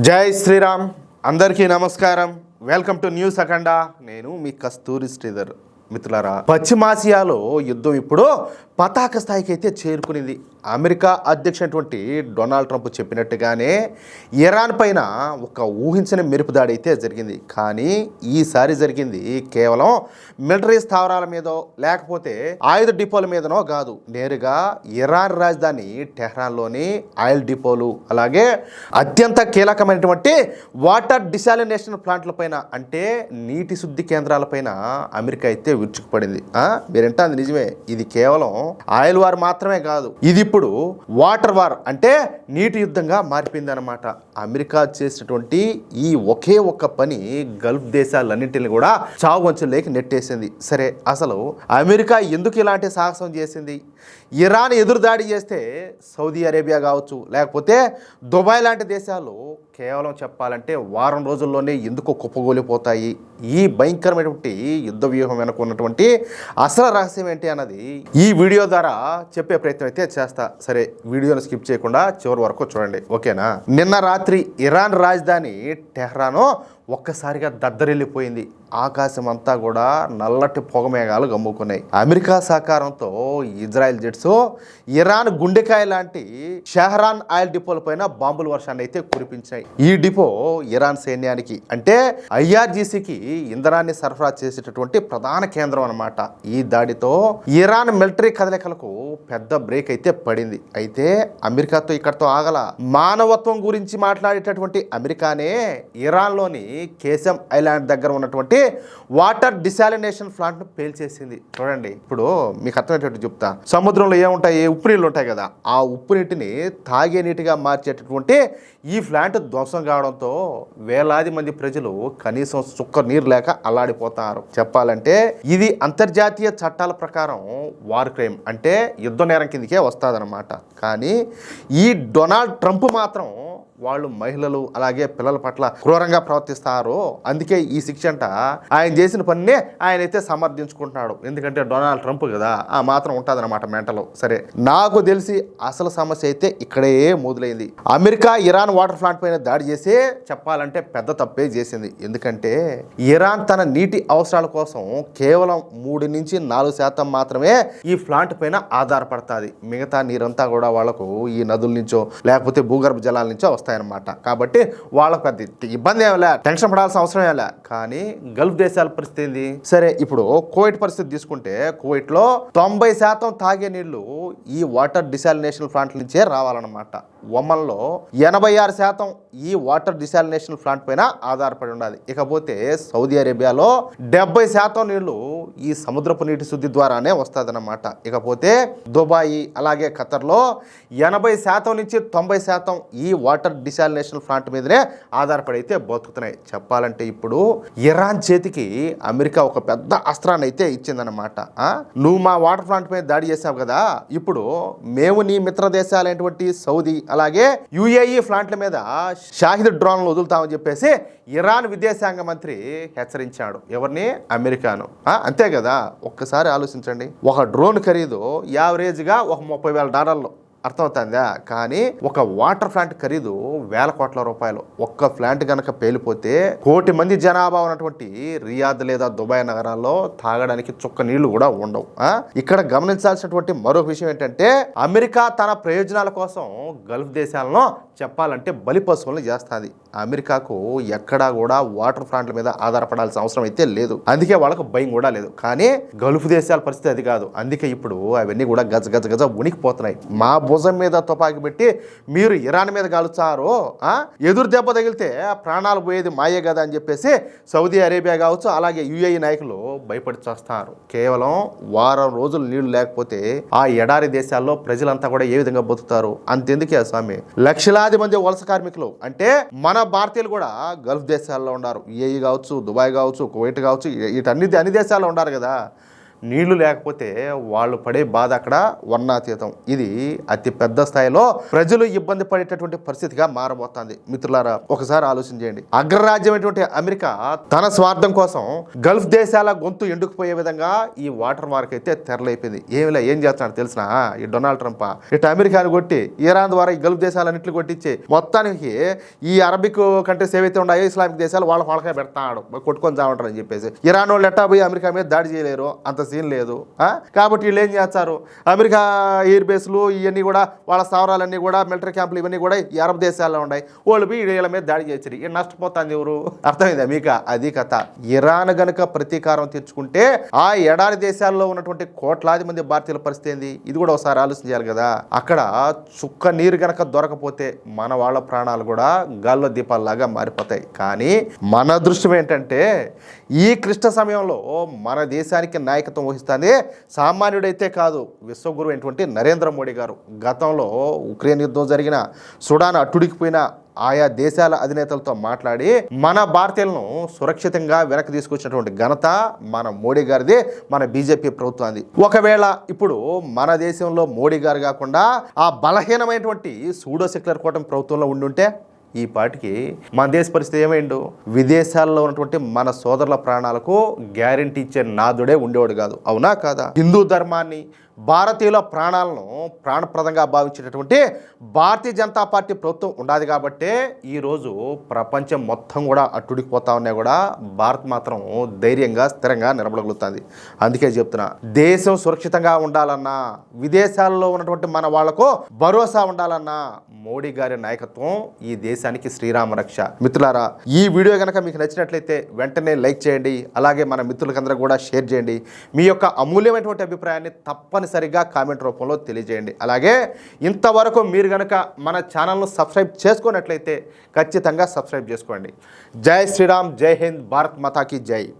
జై శ్రీరామ్. అందరికీ నమస్కారం. వెల్కమ్ టు న్యూస్ అఖండ. నేను మీ కస్తూరి శ్రీధర్. మిత్రులారా, పశ్చిమాసియాలో యుద్ధం ఇప్పుడు పతాక స్థాయికి అయితే చేరుకునింది. అమెరికా అధ్యక్షుడు డొనాల్డ్ ట్రంప్ చెప్పినట్టుగానే ఇరాన్ పైన ఒక ఊహించని మెరుపు దాడి అయితే జరిగింది. కానీ ఈసారి జరిగింది కేవలం మిలిటరీ స్థావరాల మీదో లేకపోతే ఆయుధ డిపోల మీదనో కాదు, నేరుగా ఇరాన్ రాజధాని టెహ్రాన్లోని ఆయిల్ డిపోలు, అలాగే అత్యంత కీలకమైనటువంటి వాటర్ డిసాలినేషన్ ప్లాంట్ల పైన, అంటే నీటి శుద్ధి కేంద్రాలపైన అమెరికా అయితే విరుచుకుపడింది. మీరంటే అది నిజమే. ఇది కేవలం ఆయిల్ వార్ మాత్రమే కాదు, ఇది ఇప్పుడు వాటర్ వార్, అంటే నీటి యుద్ధంగా మారిపోయింది అనమాట. అమెరికా చేసినటువంటి ఈ ఒకే ఒక్క పని గల్ఫ్ దేశాలన్నింటినీ కూడా చావువంచులేకి నెట్టేసింది. సరే, అసలు అమెరికా ఎందుకు ఇలాంటి సాహసం చేసింది? ఇరాన్ ఎదురుదాడి చేస్తే సౌదీ అరేబియా కావచ్చు, లేకపోతే దుబాయ్ లాంటి దేశాలు కేవలం చెప్పాలంటే వారం రోజుల్లోనే ఎందుకు కుప్పగోలిపోతాయి? ఈ భయంకరమైనటువంటి యుద్ధ వ్యూహం వెనక ఉన్నటువంటి అసలు రహస్యం ఏంటి అన్నది ఈ వీడియో ద్వారా చెప్పే ప్రయత్నం అయితే చేస్తా. సరే, వీడియోని స్కిప్ చేయకుండా చివరి వరకు చూడండి, ఓకేనా? నిన్న రాత్రి ఇరాన్ రాజధాని టెహ్రాన్ ఒక్కసారిగా దద్దరిల్లిపోయింది. ఆకాశం అంతా కూడా నల్లటి పొగమేఘాలు గమ్ముకున్నాయి. అమెరికా సహకారంతో ఇజ్రాయెల్ జెట్స్ ఇరాన్ గుండెకాయ లాంటి షెహ్రాన్ ఆయిల్ డిపోల పైన బాంబుల వర్షాన్ని అయితే కురిపించాయి. ఈ డిపో ఇరాన్ సైన్యానికి, అంటే ఐఆర్జీసీకి ఇంధనాన్ని సరఫరా చేసేటటువంటి ప్రధాన కేంద్రం అన్నమాట. ఈ దాడితో ఇరాన్ మిలిటరీ కదలికలకు పెద్ద బ్రేక్ అయితే పడింది. అయితే అమెరికాతో ఇక్కడతో ఆగల. మానవత్వం గురించి మాట్లాడేటటువంటి అమెరికానే ఇరాన్లోని కేసెం ఐలాండ్ దగ్గర ఉన్నటువంటి వాటర్ డిసాలినేషన్ ప్లాంట్ ను పేల్చేసింది. చూడండి, ఇప్పుడు మీకు అర్థమయ్యేటట్టు చెప్తా. సముద్రంలో ఏముంటాయి? ఉప్పు నీళ్ళు ఉంటాయి కదా, ఆ ఉప్పు నీటిని తాగే నీటిగా మార్చేటటువంటి ఈ ప్లాంట్ ధ్వంసం కావడంతో వేలాది మంది ప్రజలు కనీసం చుక్క నీరు లేక అల్లాడిపోతారు. చెప్పాలంటే ఇది అంతర్జాతీయ చట్టాల ప్రకారం వార్ క్రైమ్, అంటే యుద్ధ నేరం కిందకే వస్తుందన్నమాట. కానీ ఈ డొనాల్డ్ ట్రంప్ మాత్రం వాళ్ళు మహిళలు అలాగే పిల్లల పట్ల క్రూరంగా ప్రవర్తిస్తారు. అందుకే ఈ శిక్ష అంట ఆయన చేసిన పనినే ఆయన అయితే సమర్థించుకుంటున్నాడు. ఎందుకంటే డొనాల్డ్ ట్రంప్ కదా, ఆ మాత్రం ఉంటుందన్నమాట మెంటలో. సరే, నాకు తెలిసి అసలు సమస్య అయితే ఇక్కడే మొదలైంది. అమెరికా ఇరాన్ వాటర్ ప్లాంట్ పైన దాడి చేసి చెప్పాలంటే పెద్ద తప్పే చేసింది. ఎందుకంటే ఇరాన్ తన నీటి అవసరాల కోసం కేవలం 3 నుంచి 4% మాత్రమే ఈ ప్లాంట్ పైన ఆధారపడుతుంది. మిగతా నీరంతా కూడా వాళ్లకు ఈ నదుల నుంచో లేకపోతే భూగర్భ జలాల నుంచో వస్తాయన్నమాట. కాబట్టి వాళ్ళకు పెద్ద ఇబ్బంది ఏమలే, టెన్షన్ పడాల్సిన అవసరం ఏమలే. కానీ గల్ఫ్ దేశాల పరిస్థితి ఏంది? సరే, ఇప్పుడు కువైట్ పరిస్థితి తీసుకుంటే కువైట్ లో 90% తాగే నీళ్లు ఈ వాటర్ డిసాలినేషన్ ప్లాంట్ నుంచే రావాలన్నమాట. ఒమన్ లో 86% ఈ వాటర్ డిసాలినేషన్ ప్లాంట్ పైన ఆధారపడి ఉండాలి. ఇకపోతే సౌదీ అరేబియాలో 70% నీళ్లు ఈ సముద్రపు నీటి శుద్ధి ద్వారానే వస్తుందన్నమాట. ఇకపోతే దుబాయ్ అలాగే ఖతర్లో 80% నుంచి 90% ఈ వాటర్ డిసాలినేషన్ ప్లాంట్ మీదనే ఆధారపడి అయితే బతుకుతున్నాయి. చెప్పాలంటే ఇప్పుడు ఇరాన్ చేతికి అమెరికా ఒక పెద్ద అస్త్రాన్ని అయితే ఇచ్చిందన్నమాట. నువ్వు మా వాటర్ ప్లాంట్ మీద దాడి చేసావు కదా, ఇప్పుడు మేము నీ మిత్ర దేశాలైనటువంటి సౌదీ అలాగే యుఏఈ ప్లాంట్ల మీద షాహిద్ డ్రోన్లు వదులుతామని చెప్పేసి ఇరాన్ విదేశాంగ మంత్రి హెచ్చరించాడు. ఎవరిని? అమెరికాను. అంతే కదా, ఒక్కసారి ఆలోచించండి. ఒక డ్రోన్ ఖరీదు యావరేజ్గా ఒక $30,000. అర్థమవుతుందా? కానీ ఒక వాటర్ ప్లాంట్ ఖరీదు వేల కోట్ల రూపాయలు. ఒక్క ప్లాంట్ కనుక పేలిపోతే 1 కోటి మంది జనాభా ఉన్నటువంటి రియాద్ లేదా దుబాయ్ నగరాల్లో తాగడానికి చుక్క నీళ్లు కూడా ఉండవు. ఇక్కడ గమనించాల్సినటువంటి మరో విషయం ఏంటంటే అమెరికా తన ప్రయోజనాల కోసం గల్ఫ్ దేశాలను చెప్పాలంటే బలి పశువులను చేస్తుంది. అమెరికాకు ఎక్కడా కూడా వాటర్ ప్లాంట్ల మీద ఆధారపడాల్సిన అవసరం అయితే లేదు. అందుకే వాళ్ళకు భయం కూడా లేదు. కానీ గల్ఫ్ దేశాల పరిస్థితి అది కాదు. అందుకే ఇప్పుడు అవన్నీ కూడా గజ గజ గజ ఉనికిపోతున్నాయి. మా భుజం మీద తుపాకి పెట్టి మీరు ఇరాన్ మీద కాలుస్తారు, ఎదురు దెబ్బ తగిలితే ప్రాణాలు పోయేది మాయే కదా అని చెప్పేసి సౌదీ అరేబియా కావచ్చు అలాగే యుఏఈ నాయకులు భయపడి చేస్తారు. కేవలం వారం రోజులు నీళ్లు లేకపోతే ఆ ఎడారి దేశాల్లో ప్రజలంతా కూడా ఏ విధంగా బతుకుతారు? అంతెందుకే స్వామి, లక్షలాది మంది వలస కార్మికులు, అంటే మన భారతీయులు కూడా గల్ఫ్ దేశాల్లో ఉన్నారు. యుఏఈ కావచ్చు, దుబాయ్ కావచ్చు, కువైట్ కావచ్చు, అన్ని దేశాల్లో ఉన్నారు కదా. నీళ్లు లేకపోతే వాళ్ళు పడే బాధ అక్కడ వర్ణాతీతం. ఇది అతి పెద్ద స్థాయిలో ప్రజలు ఇబ్బంది పడేటటువంటి పరిస్థితిగా మారబోతోంది. మిత్రులారా, ఒకసారి ఆలోచన చేయండి. అగ్రరాజ్యమైనటువంటి అమెరికా తన స్వార్థం కోసం గల్ఫ్ దేశాల గొంతు ఎండుకుపోయే విధంగా ఈ వాటర్ వార్క్ అయితే తెరలైపోయింది. ఏం చేస్తున్నాడు తెలిసిన ఈ డొనాల్డ్ ట్రంప్ ఇటు అమెరికాను కొట్టి ఇరాన్ ద్వారా ఈ గల్ఫ్ దేశాలన్నింటినీ కొట్టించి మొత్తానికి ఈ అరబిక్ కంట్రీస్ ఏవైతే ఉన్నాయో ఇస్లామిక్ దేశాలు వాళ్ళకే పెడతాడు, కొట్టుకొని చావంటారు అని చెప్పేసి. ఇరాన్ వాళ్ళు ఎట్టా పోయి అమెరికా మీద దాడి చేయలేరు, అంత సీన్ లేదు. కాబట్టి వీళ్ళు ఏం చేస్తారు, అమెరికా ఎయిర్ బేస్లు ఇవన్నీ కూడా వాళ్ళ స్థావరాలన్నీ కూడా మిలిటరీ క్యాంపులు ఇవన్నీ కూడా ఈ అరబ్ దేశాల్లో ఉన్నాయి. వాళ్ళు పోయి వీళ్ళ మీద దాడి చేశారు. ఈ నష్టపోతుంది ఎవరు? అర్థమైందా మీకు? అది కథ. ఇరాన్ గనుక ప్రతీకారం తీర్చుకుంటే ఆ ఎడారి దేశాల్లో ఉన్నటువంటి కోట్లాది మంది భారతీయుల పరిస్థితి ఏంది? ఇది కూడా ఒకసారి ఆలోచన చేయాలి కదా. అక్కడ చుక్క నీరు గనక దొరకపోతే మన వాళ్ళ ప్రాణాలు కూడా గాల్లో దీపాలలాగా మారిపోతాయి. కానీ మన దృష్టి ఏంటంటే ఈ క్లిష్ట సమయంలో మన దేశానికి నాయకత్వం వహిస్తుంది సామాన్యుడైతే కాదు, విశ్వగురు అయినటువంటి నరేంద్ర మోడీ గారు. గతంలో ఉక్రెయిన్ యుద్ధం జరిగిన, సుడాన్ అట్టుడికిపోయిన ఆయా దేశాల అధినేతలతో మాట్లాడి మన భారతీయులను సురక్షితంగా వెనక్కి తీసుకొచ్చినటువంటి ఘనత మన మోడీ గారిది, మన బీజేపీ ప్రభుత్వాన్ని. ఒకవేళ ఇప్పుడు మన దేశంలో మోడీ గారు కాకుండా ఆ బలహీనమైనటువంటి సూడో సెక్యులర్ కూటమి ప్రభుత్వంలో ఉండుంటే ఈ పాటికి మన దేశ పరిస్థితి ఏమైండు? విదేశాల్లో ఉన్నటువంటి మన సోదరుల ప్రాణాలకు గ్యారెంటీ ఇచ్చే నాదుడే ఉండేవాడు కాదు. అవునా కాదా? హిందూ ధర్మాన్ని, భారతీయుల ప్రాణాలను ప్రాణప్రదంగా భావించేటటువంటి భారతీయ జనతా పార్టీ ప్రభుత్వం ఉండాలి కాబట్టే ఈరోజు ప్రపంచం మొత్తం కూడా అట్టుడికిపోతా ఉన్నా కూడా భారత్ మాత్రం ధైర్యంగా స్థిరంగా నిలబడగలుగుతుంది. అందుకే చెప్తున్నా, దేశం సురక్షితంగా ఉండాలన్నా, విదేశాల్లో ఉన్నటువంటి మన వాళ్లకు భరోసా ఉండాలన్నా మోడీ గారి నాయకత్వం ఈ దేశానికి శ్రీరామ రక్ష. మిత్రులారా, ఈ వీడియో కనుక మీకు నచ్చినట్లయితే వెంటనే లైక్ చేయండి. అలాగే మన మిత్రులకందరూ కూడా షేర్ చేయండి. మీ యొక్క అమూల్యమైనటువంటి అభిప్రాయాన్ని తప్పనిసరిగా కామెంట్ రూపంలో తెలియజేయండి. అలాగే ఇంతవరకు మీరు కనుక మన ఛానల్ను సబ్స్క్రైబ్ చేసుకున్నట్లయితే ఖచ్చితంగా సబ్స్క్రైబ్ చేసుకోండి. జై శ్రీరామ్, జై హింద్, భారత్ మాతాకి జై.